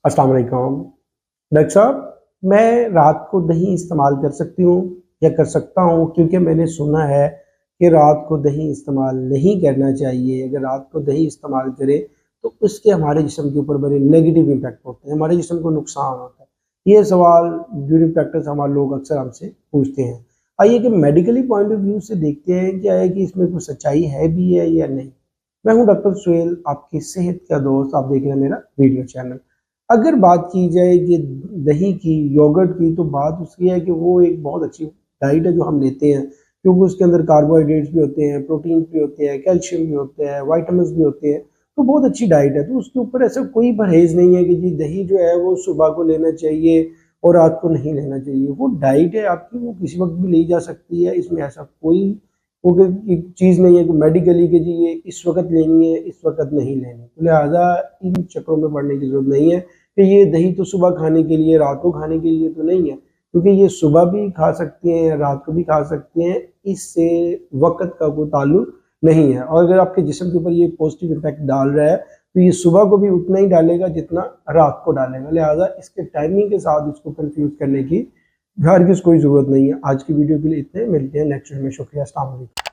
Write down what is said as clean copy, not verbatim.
अस्सलाम वालेकुम। डॉक्टर साहब, मैं रात को दही इस्तेमाल कर सकती हूँ या कर सकता हूँ? क्योंकि मैंने सुना है कि रात को दही इस्तेमाल नहीं करना चाहिए। अगर रात को दही इस्तेमाल करें तो उसके हमारे जिस्म के ऊपर बड़े नेगेटिव इम्पैक्ट होते हैं, हमारे जिस्म को नुकसान होता है। ये सवाल ड्यूरिंग प्रैक्टिस हमारे लोग अक्सर हमसे पूछते हैं। आइए कि मेडिकली पॉइंट ऑफ व्यू से देखते हैं क्या है कि इसमें कुछ सच्चाई है भी है या नहीं। मैं हूँ डॉक्टर सुहेल, आपकी सेहत का दोस्त। आप देख रहे हैं मेरा वीडियो चैनल। अगर बात की जाए कि दही की, योगर्ट की, तो बात उसकी है कि वो एक बहुत अच्छी डाइट है जो हम लेते हैं, क्योंकि उसके अंदर कार्बोहाइड्रेट्स भी होते हैं, प्रोटीन भी होते हैं, कैल्शियम भी होते हैं, वाइटामिन भी होते हैं। तो बहुत अच्छी डाइट है। तो उसके ऊपर ऐसा कोई परहेज़ नहीं है कि जी दही जो है वो सुबह को लेना चाहिए और रात को नहीं लेना चाहिए। वो डाइट है आपकी, वो किसी वक़्त भी ली जा सकती है। इसमें ऐसा कोई वो चीज़ नहीं है कि मेडिकली कि जी ये इस वक़्त लेनी है, इस वक़्त नहीं लेनी। तो लिहाज़ा इन चक्करों में पड़ने की ज़रूरत नहीं है कि ये दही तो सुबह खाने के लिए, रात को खाने के लिए तो नहीं है, क्योंकि ये सुबह भी खा सकती हैं, रात को भी खा सकते हैं। इससे वक़्त का कोई ताल्लुक नहीं है। और अगर आपके जिस्म के ऊपर ये पॉजिटिव इम्पैक्ट डाल रहा है, तो ये सुबह को भी उतना ही डालेगा जितना रात को डालेगा। लिहाज़ा इसके टाइमिंग के साथ इसको कन्फ्यूज़ करने की हरगिज़ कोई ज़रूरत नहीं है। आज की वीडियो के लिए इतने, मिलते हैं नेक्स्ट वीडियो में। शुक्रिया, अस्सलाम वालेकुम।